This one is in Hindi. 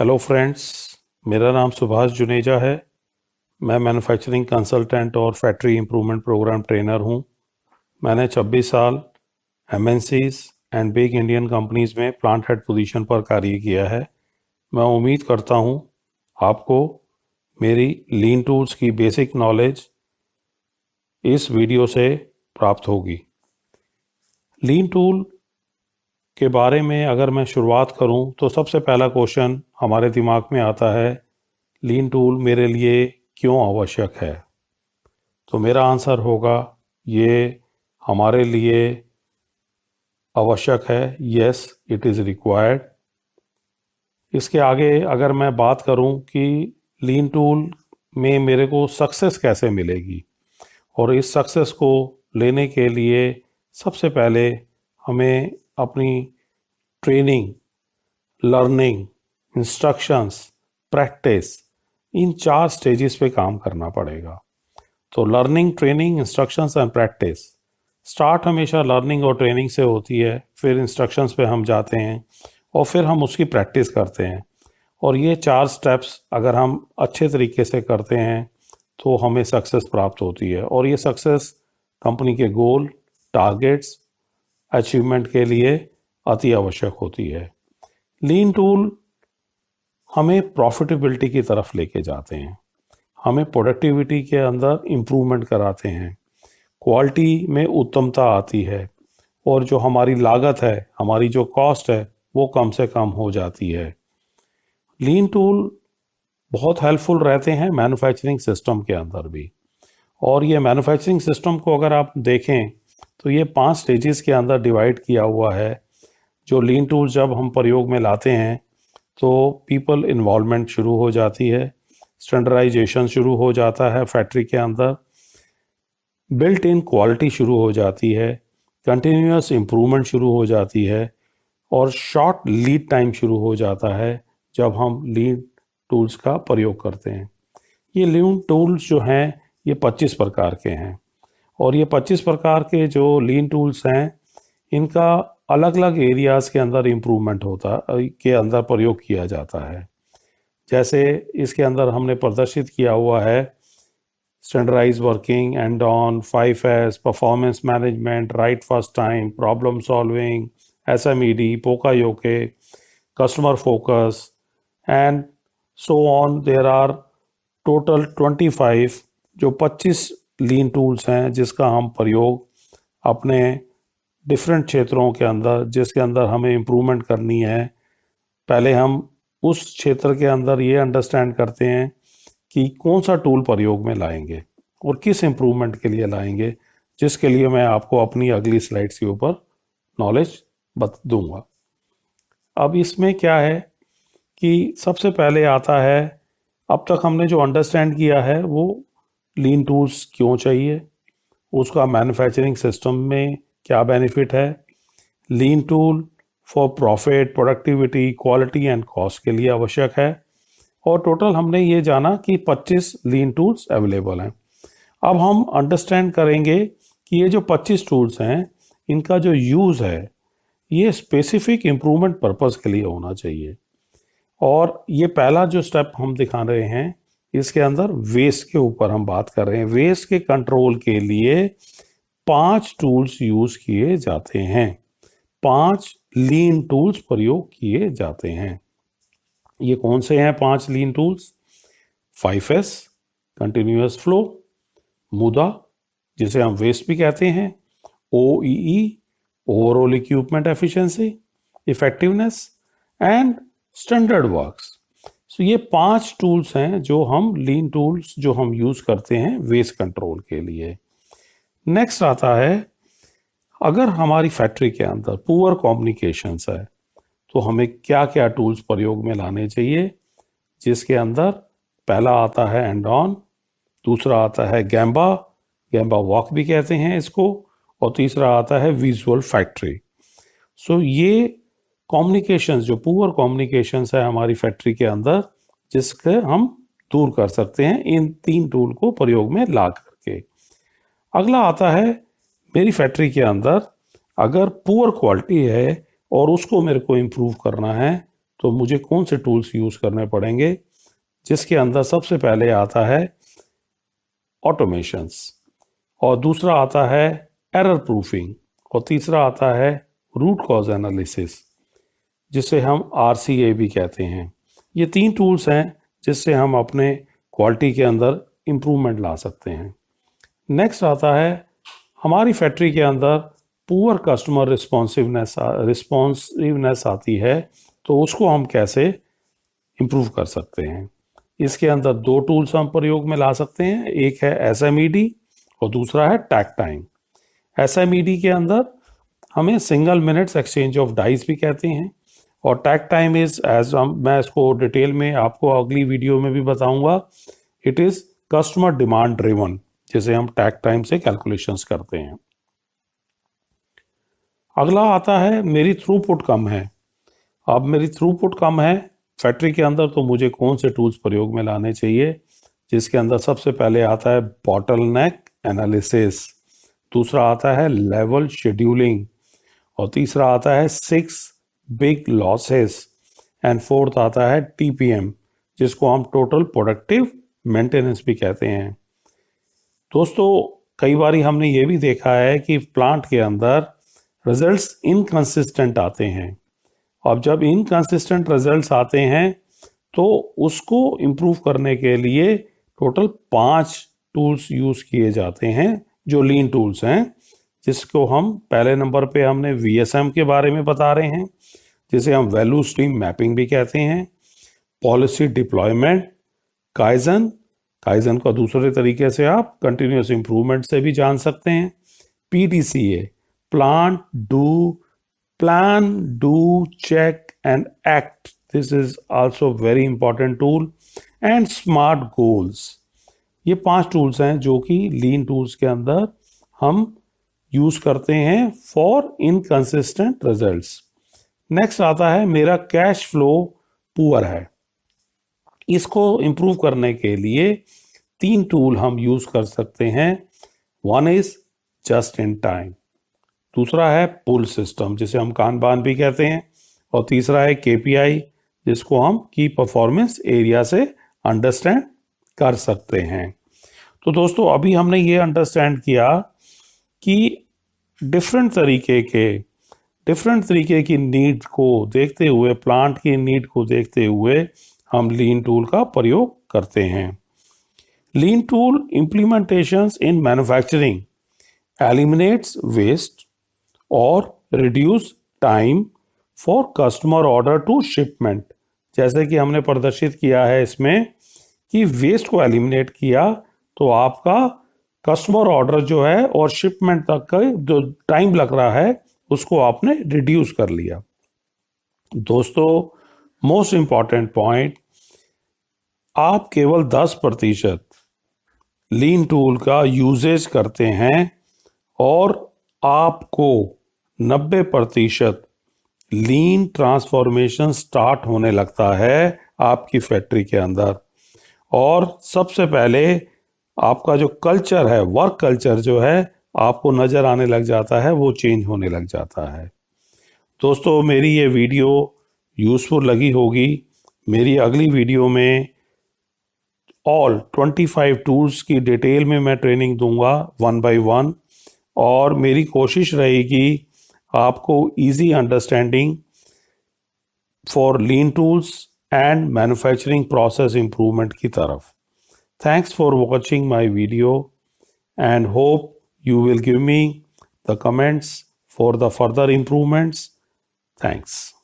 हेलो फ्रेंड्स, मेरा नाम सुभाष जुनेजा है। मैं मैन्युफैक्चरिंग कंसल्टेंट और फैक्ट्री इम्प्रूवमेंट प्रोग्राम ट्रेनर हूं। मैंने 26 साल MNCs and big Indian companies में प्लांट हेड पोजीशन पर कार्य किया है। मैं उम्मीद करता हूं आपको मेरी लीन टूल्स की बेसिक नॉलेज इस वीडियो से प्राप्त होगी। लीन टूल के बारे में अगर मैं शुरुआत करूं तो सबसे पहला क्वेश्चन हमारे दिमाग में आता है, लीन टूल मेरे लिए क्यों आवश्यक है। तो मेरा आंसर होगा, ये हमारे लिए आवश्यक है। Yes, it is required. इसके आगे अगर मैं बात करूं कि लीन टूल में मेरे को सक्सेस कैसे मिलेगी, और इस सक्सेस को लेने के लिए सबसे पहले हमें अपनी ट्रेनिंग, लर्निंग, इंस्ट्रक्शंस, प्रैक्टिस, इन 4 स्टेजेस पे काम करना पड़ेगा। तो learning, training, instructions and practice. Start हमेशा लर्निंग और ट्रेनिंग से होती है, फिर इंस्ट्रक्शंस पे हम जाते हैं और फिर हम उसकी प्रैक्टिस करते हैं। और ये 4 स्टेप्स अगर हम अच्छे तरीके से करते हैं तो हमें सक्सेस प्राप्त होती है, और ये सक्सेस कंपनी के गोल, टारगेट्स अचीवमेंट के लिए अति आवश्यक होती है। लीन टूल हमें प्रॉफिटेबिलिटी की तरफ लेके जाते हैं, हमें प्रोडक्टिविटी के अंदर इम्प्रूवमेंट कराते हैं, क्वालिटी में उत्तमता आती है, और जो हमारी लागत है, हमारी जो कॉस्ट है, वो कम से कम हो जाती है। लीन टूल बहुत हेल्पफुल रहते हैं मैन्युफैक्चरिंग सिस्टम के अंदर भी। और ये मैन्युफैक्चरिंग सिस्टम को अगर आप देखें तो ये 5 स्टेजेस के अंदर डिवाइड किया हुआ है। जो लीन टूल जब हम प्रयोग में लाते हैं तो पीपल इन्वॉल्वमेंट शुरू हो जाती है, स्टैंडर्डाइजेशन शुरू हो जाता है फैक्ट्री के अंदर, बिल्ट इन क्वालिटी शुरू हो जाती है, कंटिन्यूअस इम्प्रूवमेंट शुरू हो जाती है, और शॉर्ट लीड टाइम शुरू हो जाता है जब हम लीन टूल्स का प्रयोग करते हैं। ये लीन टूल्स जो हैं ये 25 प्रकार के हैं, और ये 25 प्रकार के जो लीन टूल्स हैं इनका अलग अलग एरियाज के अंदर इम्प्रूवमेंट होता के अंदर प्रयोग किया जाता है। जैसे इसके अंदर हमने प्रदर्शित किया हुआ है standardize working, and on, 5S, performance management, right first time, problem solving, SMED, poka yoke, customer focus and so on. There are total 25 जो 25 लीन टूल्स हैं जिसका हम प्रयोग अपने डिफरेंट क्षेत्रों के अंदर, जिसके अंदर हमें इम्प्रूवमेंट करनी है, पहले हम उस क्षेत्र के अंदर ये अंडरस्टैंड करते हैं कि कौन सा टूल प्रयोग में लाएंगे और किस इम्प्रूवमेंट के लिए लाएंगे, जिसके लिए मैं आपको अपनी अगली स्लाइड्स के ऊपर नॉलेज दूंगा। अब इसमें क्या है कि सबसे पहले आता है, अब तक हमने जो अंडरस्टैंड किया है वो लीन टूल्स क्यों चाहिए, उसका मैन्युफैक्चरिंग सिस्टम में क्या बेनिफिट है, lean tool for profit, productivity, quality and cost के लिए आवश्यक है, और टोटल हमने ये जाना कि 25 लीन टूल्स अवेलेबल हैं। अब हम अंडरस्टैंड करेंगे कि ये जो 25 टूल्स हैं इनका जो यूज़ है ये स्पेसिफिक इम्प्रूवमेंट पर्पस के लिए होना चाहिए। और ये पहला जो स्टेप हम दिखा रहे हैं इसके अंदर वेस्ट के ऊपर हम बात कर रहे हैं। वेस्ट के कंट्रोल के लिए 5 टूल्स यूज किए जाते हैं, 5 लीन टूल्स प्रयोग किए जाते हैं। ये कौन से हैं 5 लीन टूल्स? 5S, कंटिन्यूअस फ्लो, मुदा जिसे हम वेस्ट भी कहते हैं, OEE, overall equipment efficiency, effectiveness and standard works. So ये 5 टूल्स हैं जो हम लीन टूल्स जो हम यूज करते हैं वेस्ट कंट्रोल के लिए। नेक्स्ट आता है, अगर हमारी फैक्ट्री के अंदर पुअर कम्युनिकेशंस है तो हमें क्या क्या टूल्स प्रयोग में लाने चाहिए, जिसके अंदर पहला आता है एंड ऑन, दूसरा आता है गैम्बा, गैम्बा वॉक भी कहते हैं इसको, और तीसरा आता है विजुअल फैक्ट्री। सो ये कम्युनिकेशंस, जो पुअर कम्युनिकेशंस है हमारी फैक्ट्री के अंदर, जिसके हम दूर कर सकते हैं इन 3 टूल को प्रयोग में ला करके। अगला आता है, मेरी फैक्ट्री के अंदर अगर पुअर क्वालिटी है और उसको मेरे को इम्प्रूव करना है तो मुझे कौन से टूल्स यूज करने पड़ेंगे, जिसके अंदर सबसे पहले आता है ऑटोमेशंस, और दूसरा आता है एरर प्रूफिंग, और तीसरा आता है रूट कॉज एनालिसिस, जिसे हम RCA भी कहते हैं। ये 3 टूल्स हैं जिससे हम अपने क्वालिटी के अंदर इम्प्रूवमेंट ला सकते हैं। नेक्स्ट आता है हमारी फैक्ट्री के अंदर पुअर कस्टमर रिस्पॉन्सिवनेस आती है, तो उसको हम कैसे इम्प्रूव कर सकते हैं। इसके अंदर 2 टूल्स हम प्रयोग में ला सकते हैं, एक है SMED और दूसरा है टैक टाइम। SMED के अंदर हमें single minutes exchange of dice भी कहते हैं, और टैक टाइम इज मैं इसको डिटेल में आपको अगली वीडियो में भी बताऊंगा। It is customer demand driven, जिसे हम टैक टाइम से कैलकुलेशंस करते हैं। अगला आता है मेरी थ्रूपुट कम है। अब मेरी थ्रूपुट कम है फैक्ट्री के अंदर, तो मुझे कौन से टूल्स प्रयोग में लाने चाहिए, जिसके अंदर सबसे पहले आता है बॉटलनेक एनालिसिस, दूसरा आता है लेवल शेड्यूलिंग, और तीसरा आता है 6 बिग लॉसेस, एंड फोर्थ आता है TPM, जिसको हम टोटल प्रोडक्टिव मेंटेनेंस भी कहते हैं। दोस्तों, कई बार हमने ये भी देखा है कि प्लांट के अंदर रिजल्ट्स इनकंसिस्टेंट आते हैं। अब जब इनकंसिस्टेंट रिजल्ट्स आते हैं तो उसको इम्प्रूव करने के लिए टोटल 5 टूल्स यूज किए जाते हैं, जो लीन टूल्स हैं, जिसको हम पहले नंबर पे हमने VSM के बारे में बता रहे हैं, जिसे हम वैल्यू स्ट्रीम मैपिंग भी कहते हैं, पॉलिसी डिप्लॉयमेंट, काइजन का दूसरे तरीके से आप कंटिन्यूस इंप्रूवमेंट से भी जान सकते हैं, PDCA, plan, do, check and act, this is also very important tool, and smart goals. ये 5 टूल्स हैं जो कि लीन टूल्स के अंदर हम यूज करते हैं फॉर इनकंसिस्टेंट रिजल्ट्स। नेक्स्ट आता है मेरा कैश फ्लो पुअर है। इसको इंप्रूव करने के लिए 3 टूल हम यूज कर सकते हैं। One is just in time, दूसरा है पुल सिस्टम, जिसे हम कानबान भी कहते हैं, और तीसरा है KPI, जिसको हम की परफॉर्मेंस एरिया से अंडरस्टैंड कर सकते हैं। तो दोस्तों, अभी हमने ये अंडरस्टैंड किया कि डिफरेंट तरीके की नीड को देखते हुए, प्लांट की नीड को देखते हुए हम लीन टूल का प्रयोग करते हैं। Lean tool implementations in manufacturing eliminates waste और reduce time for customer order to shipment. जैसे कि हमने प्रदर्शित किया है इसमें कि वेस्ट को एलिमिनेट किया, तो आपका कस्टमर ऑर्डर जो है और शिपमेंट तक का जो टाइम लग रहा है उसको आपने रिड्यूस कर लिया। दोस्तों, मोस्ट इंपॉर्टेंट पॉइंट, आप केवल 10% लीन टूल का यूजेज करते हैं और आपको 90% लीन ट्रांसफॉर्मेशन स्टार्ट होने लगता है आपकी फैक्ट्री के अंदर। और सबसे पहले आपका जो कल्चर है, वर्क कल्चर जो है, आपको नजर आने लग जाता है, वो चेंज होने लग जाता है। दोस्तों, मेरी ये वीडियो यूजफुल लगी होगी। मेरी अगली वीडियो में ऑल 25 टूल्स की डिटेल में मैं ट्रेनिंग दूंगा 1 by 1, और मेरी कोशिश रहेगी आपको easy understanding for lean tools and manufacturing process improvement की तरफ। Thanks for watching my video and hope you will give me the comments for the further improvements. Thanks.